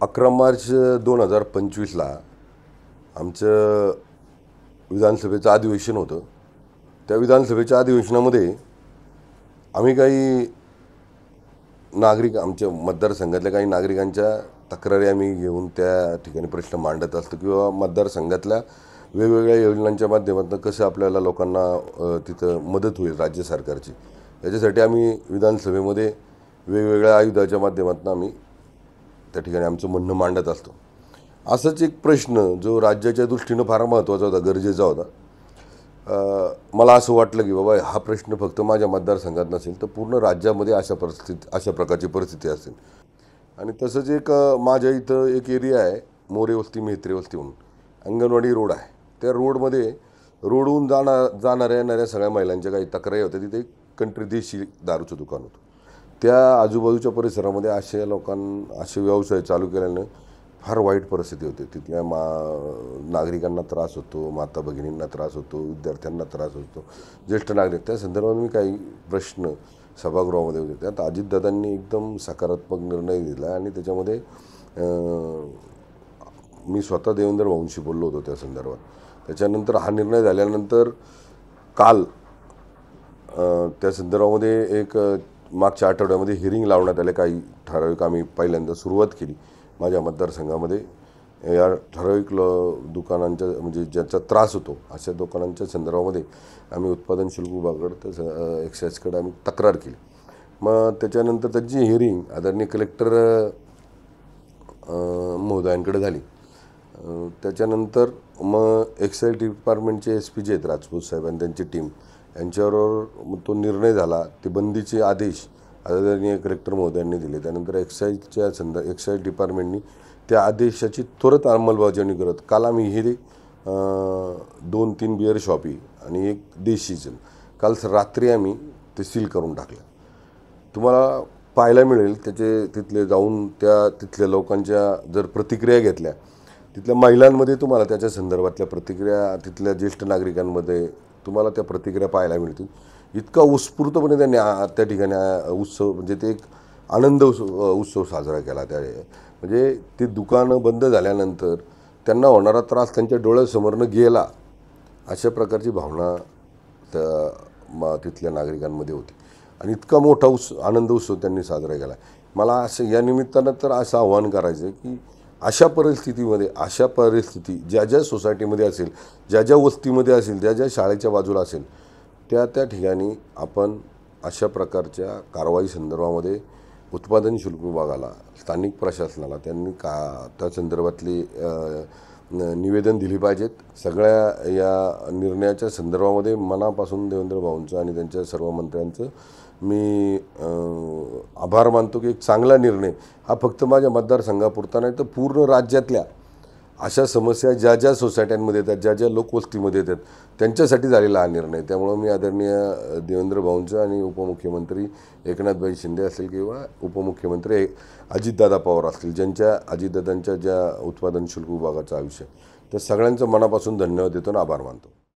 11 मार्च 2025ला आमचं विधानसभेचं अधिवेशन होतं. त्या विधानसभेच्या अधिवेशनामध्ये आम्ही काही नागरिक आमच्या मतदारसंघातल्या काही नागरिकांच्या तक्रारी आम्ही घेऊन त्या ठिकाणी प्रश्न मांडत असतो किंवा मतदारसंघातल्या वेगवेगळ्या योजनांच्या माध्यमातून कसं आपल्याला लोकांना तिथं मदत होईल राज्य सरकारची, याच्यासाठी आम्ही विधानसभेमध्ये वेगवेगळ्या आयुधाच्या माध्यमातून आम्ही त्या ठिकाणी आमचं म्हणणं मांडत असतो. असंच एक प्रश्न जो राज्याच्या दृष्टीनं फार महत्त्वाचा होता, गरजेचा होता. मला असं वाटलं की बाबा हा प्रश्न फक्त माझ्या मतदारसंघात नसेल तर पूर्ण राज्यामध्ये अशा प्रकारची परिस्थिती असेल. आणि तसंच एक माझ्या इथं एक एरिया आहे, मोरे वस्ती मेहत्रे वस्ती म्हणून, अंगणवाडी रोड आहे. त्या रोडमध्ये रोडहून जाणाऱ्या येणाऱ्या सगळ्या महिलांच्या काही तक्रारी होत्या. तिथे एक कंट्री देशी दारूचं दुकान होतं. त्या आजूबाजूच्या परिसरामध्ये असे व्यवसाय चालू केल्यानं फार वाईट परिस्थिती होती. तिथल्या नागरिकांना त्रास होतो, माता भगिनींना त्रास होतो, विद्यार्थ्यांना त्रास होतो, ज्येष्ठ नागरिक. त्या संदर्भात मी काही प्रश्न सभागृहामध्ये होते. त्यात अजितदादांनी एकदम सकारात्मक निर्णय दिला आणि त्याच्यामध्ये मी स्वतः देवेंद्र भाऊंशी बोललो होतो त्या संदर्भात. त्याच्यानंतर हा निर्णय झाल्यानंतर काल त्या संदर्भामध्ये एक मागच्या आठवड्यामध्ये हिअरिंग लावण्यात आले. काही ठराविक आम्ही पहिल्यांदा सुरुवात केली माझ्या मतदारसंघामध्ये. या ठराविक दुकानांच्या म्हणजे ज्याचा त्रास होतो अशा दुकानांच्या संदर्भामध्ये आम्ही उत्पादन शुल्क विभागाकडे एक्साईजकडे आम्ही तक्रार केली. मग त्याच्यानंतर त्याची हिअरिंग आदरणीय कलेक्टर महोदयांकडे झाली. त्याच्यानंतर मग एक्साईज डिपार्टमेंटचे SP जे आहेत राजपूत साहेब आणि त्यांची टीम यांच्याबरोबर तो निर्णय झाला. ते बंदीचे आदेश आदरणीय कलेक्टर महोदयांनी दिले. त्यानंतर एक्साईज डिपार्टमेंटनी त्या आदेशाची त्वरित अंमलबजावणी करत काल आम्ही हे 2-3 बिअर शॉपी आणि एक देशीचं काल रात्री आम्ही ते सील करून टाकलं. तुम्हाला पाहायला मिळेल तिथले जाऊन तिथल्या लोकांच्या जर प्रतिक्रिया घेतल्या, तिथल्या महिलांमध्ये तुम्हाला त्याच्या संदर्भातल्या प्रतिक्रिया, तिथल्या ज्येष्ठ नागरिकांमध्ये तुम्हाला त्या प्रतिक्रिया पाहायला मिळतील. इतका उत्स्फूर्तपणे त्यांनी त्या ठिकाणी उत्सव म्हणजे ते एक आनंद उत्सव साजरा केला. म्हणजे ती दुकानं बंद झाल्यानंतर त्यांना होणारा त्रास त्यांच्या डोळ्यासमोरनं गेला, अशा प्रकारची भावना तिथल्या नागरिकांमध्ये होती. आणि इतका मोठा आनंद उत्सव त्यांनी साजरा केला. मला असं या निमित्तानं तर असं आव्हान करायचं की अशा परिस्थिती ज्या ज्या सोसायटीमध्ये असेल, ज्या ज्या वस्तीमध्ये असेल, ज्या ज्या शाळेच्या बाजूला असेल, त्या ठिकाणी आपण अशा प्रकारच्या कारवाई संदर्भामध्ये उत्पादन शुल्क विभागाला, स्थानिक प्रशासनाला त्यांनी त्या संदर्भातली निवेदन दिली पाहिजेत. सगळ्या या निर्णयाच्या संदर्भामध्ये मनापासून देवेंद्र भाऊंचं आणि त्यांच्या सर्व मंत्र्यांचं मी आभार मानतो की एक चांगला निर्णय हा फक्त माझ्या मतदारसंघापुरता नाही तर पूर्ण राज्यातल्या अशा समस्या ज्या ज्या सोसायट्यांमध्ये येतात, ज्या ज्या लोकवस्तीमध्ये येतात त्यांच्यासाठी झालेला हा निर्णय. त्यामुळं मी आदरणीय देवेंद्र भाऊंचं आणि उपमुख्यमंत्री एकनाथभाई शिंदे असेल किंवा उपमुख्यमंत्री अजितदादा पवार असतील, अजितदादांच्या ज्या उत्पादन शुल्क विभागाचा आयुष्य, त्या सगळ्यांचं मनापासून धन्यवाद देतो आणि आभार मानतो.